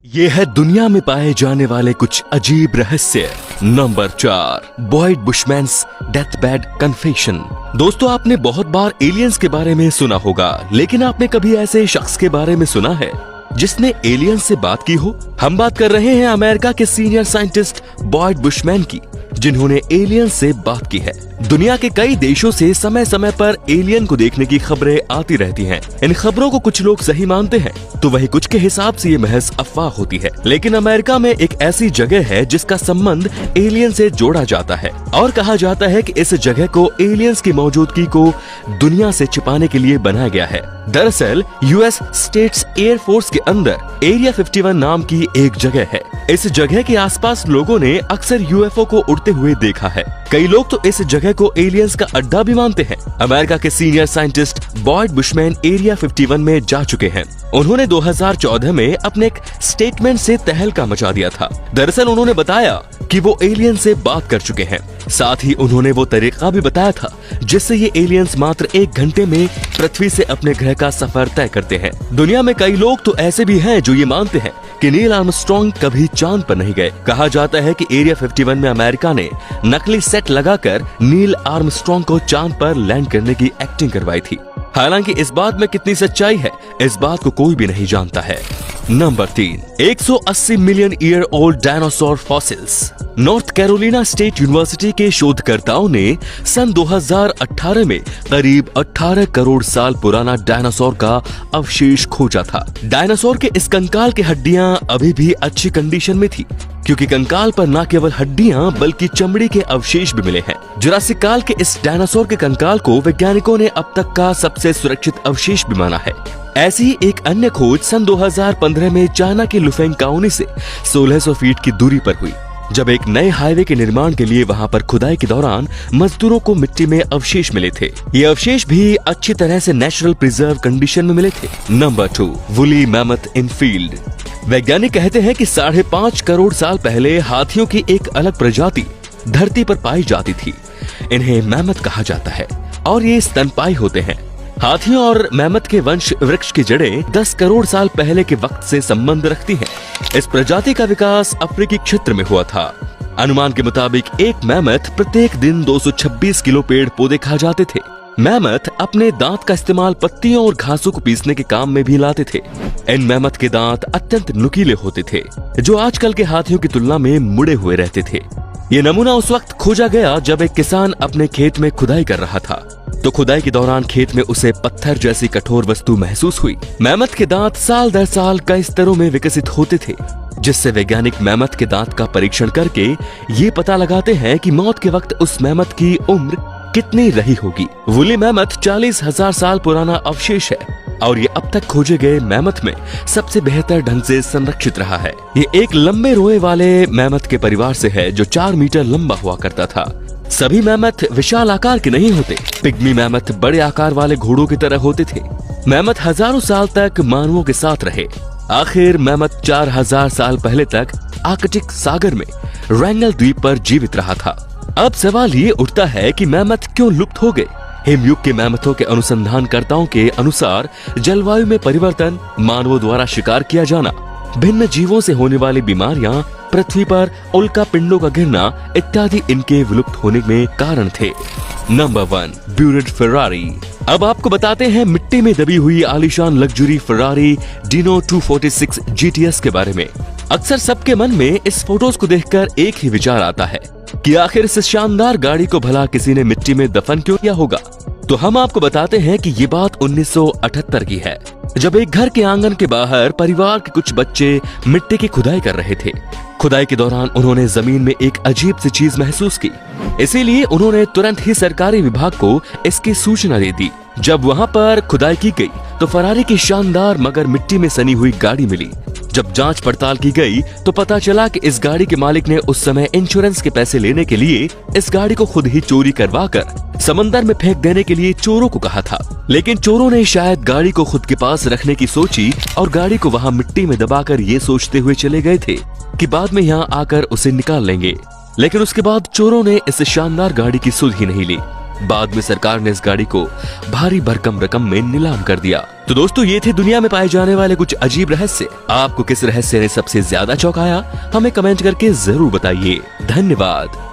ये है दुनिया में पाए जाने वाले कुछ अजीब रहस्य। Number 4, Boyd Bushman's deathbed confession. दोस्तों, आपने बहुत बार एलियंस के बारे में सुना होगा, लेकिन आपने कभी ऐसे शख्स के बारे में सुना है जिसने एलियंस से बात की हो? हम बात कर रहे हैं अमेरिका के सीनियर साइंटिस्ट बॉयड बुशमैन की, जिन्होंने एलियन से बात की है। दुनिया के कई देशों से समय समय पर एलियन को देखने की खबरें आती रहती हैं। इन खबरों को कुछ लोग सही मानते हैं, तो वही कुछ के हिसाब से ये महज अफवाह होती है। लेकिन अमेरिका में एक ऐसी जगह है जिसका संबंध एलियन से जोड़ा जाता है और कहा जाता है कि इस जगह को एलियंस की मौजूदगी को दुनिया से छिपाने के लिए बनाया गया है। दरअसल यूएस स्टेट्स एयर फोर्स के अंदर एरिया 51 नाम की एक जगह है। इस जगह के आसपास लोगों ने अक्सर यूएफओ को उड़ते हुए देखा है। कई लोग तो इस जगह को एलियंस का अड्डा भी मानते हैं। अमेरिका के senior scientist Boyd Bushman area 51 में जा चुके हैं। उन्होंने 2014 में अपने एक स्टेटमेंट से तहलका मचा दिया था। दरअसल उन्होंने बताया कि वो एलियन से बात कर चुके हैं। साथ ही उन्होंने वो तरीका भी बताया था जिससे ये एलियंस मात्र 1 घंटे में पृथ्वी से अपने ग्रह का सफर तय करते हैं। दुनिया में कई लोग तो ऐसे भी हैं जो ये मानते हैं कि नील आर्मस्ट्रांग कभी चांद पर नहीं गए। कहा जाता है कि एरिया 51 में अमेरिका ने नकली सेट लगाकर नील आर्मस्ट्रांग को चांद पर लैंड करने की एक्टिंग करवाई थी। हालांकि इस बात में कितनी सच्चाई है, इस बात को कोई भी नहीं जानता है। Number 3, 180 million year old dinosaur fossils. North Carolina state university के शोधकर्ताओं ने सन 2018 में करीब 18 करोड़ साल पुराना डायनासोर का अवशेष खोजा था। डायनासोर के इस कंकाल की हड्डियां अभी भी अच्छी कंडीशन में थी, क्योंकि कंकाल पर न केवल हड्डियां बल्कि चमड़ी के अवशेष भी मिले हैं। जुरासिक काल के इस डायनासोर के कंकाल को वैज्ञानिकों ने अब तक का सबसे सुरक्षित अवशेष भी माना है। ऐसी ही एक अन्य खोज सन 2015 में चाइना के लुफेंग काउनी से 1600 फीट की दूरी पर हुई, जब एक नए हाईवे के निर्माण के लिए वहां पर खुदाई के दौरान मजदूरों को मिट्टी में अवशेष मिले थे। ये अवशेष भी अच्छी तरह से नेचुरल प्रिजर्व कंडीशन में मिले थे। नंबर 2, वुली मैमथ इन फील्ड। वैज्ञानिक कहते हैं कि 5.5 करोड़ साल पहले हाथियों की एक अलग प्रजाति धरती पर पाई जाती थी। इन्हें मैमथ कहा जाता है और ये स्तनपायी होते हैं। हाथियों और मैमथ के वंश वृक्ष की जड़ें 10 करोड़ साल पहले के वक्त से संबंध रखती हैं। इस प्रजाति का विकास अफ्रीकी क्षेत्र में हुआ था। अनुमान के मुताबिक एक मैमथ प्रत्येक दिन 226 किलो पेड़ पौधे खा जाते थे। मैमथ अपने दांत का इस्तेमाल पत्तियों और घासों को पीसने के काम में भी लाते थे। इन मैमथ के दांत अत्यंत नुकीले होते थे, जो आजकल के हाथियों की तुलना में मुड़े हुए रहते थे। ये नमूना उस वक्त खोजा गया जब एक किसान अपने खेत में खुदाई कर रहा था, तो खुदाई के दौरान खेत में उसे पत्थर जैसी कठोर वस्तु महसूस हुई। मैमथ के दांत साल दर साल कई स्तरों में विकसित होते थे, जिससे वैज्ञानिक मैमथ के दांत का परीक्षण करके ये पता लगाते हैं कि मौत के वक्त उस मैमथ की उम्र कितनी रही होगी। वुली मैमथ 40,000 साल पुराना अवशेष है और ये अब तक खोजे गए मैमथ में सबसे बेहतर ढंग से संरक्षित रहा है। ये एक लंबे रोए वाले मैमथ के परिवार से है जो 4 मीटर लंबा हुआ करता था। सभी मैमथ विशाल आकार के नहीं होते। पिग्मी मैमथ बड़े आकार वाले घोड़ों की तरह होते थे। मैमथ हजारों साल तक मानवों के साथ रहे। आखिर मैमथ 4000 साल पहले तक आर्कटिक सागर में रैंगल द्वीप पर जीवित रहा था। अब सवाल ये उठता है कि मैमथ क्यों लुप्त हो गए? हिमयुग के मैमथों के अनुसंधानकर्ताओं के अनुसार जलवायु में परिवर्तन, मानवों द्वारा शिकार किया जाना, भिन्न जीवों से होने वाली बीमारियां, पृथ्वी पर उल्का पिंडों का गिरना इत्यादि इनके विलुप्त होने में कारण थे। Number 1, buried Ferrari. अब आपको बताते हैं मिट्टी में दबी हुई आलीशान लग्जरी फेरारी डिनो 246 GTS के बारे में। अक्सर सबके मन में इस फोटोज को देखकर एक ही विचार आता है कि आखिर इस शानदार गाड़ी को भला किसी ने मिट्टी में दफन क्यों किया होगा? तो हम आपको बताते हैं कि ये बात 1978 की है, जब एक घर के आंगन के बाहर परिवार के कुछ बच्चे मिट्टी की खुदाई कर रहे थे। खुदाई के दौरान उन्होंने जमीन में एक अजीब सी चीज महसूस की, इसीलिए उन्होंने तुरंत ही सरकारी विभाग को इसकी सूचना दे दी। जब वहाँ पर खुदाई की गई तो फरारी की शानदार मगर मिट्टी में सनी हुई गाड़ी मिली। जब जांच पड़ताल की गई तो पता चला कि इस गाड़ी के मालिक ने उस समय इंश्योरेंस के पैसे लेने के लिए इस गाड़ी को खुद ही चोरी करवाकर समंदर में फेंक देने के लिए चोरों को कहा था। लेकिन चोरों ने शायद गाड़ी को खुद के पास रखने की सोची और गाड़ी को वहाँ मिट्टी में दबाकर ये सोचते हुए चले गए थे कि बाद में यहाँ आकर उसे निकाल लेंगे। लेकिन उसके बाद चोरों ने इस शानदार गाड़ी की सुध ही नहीं ली। बाद में सरकार ने इस गाड़ी को भारी भरकम रकम में नीलाम कर दिया। तो दोस्तों, ये थे दुनिया में पाए जाने वाले कुछ अजीब रहस्य। आपको किस रहस्य ने सबसे ज्यादा चौंकाया, हमें कमेंट करके जरूर बताइए। धन्यवाद।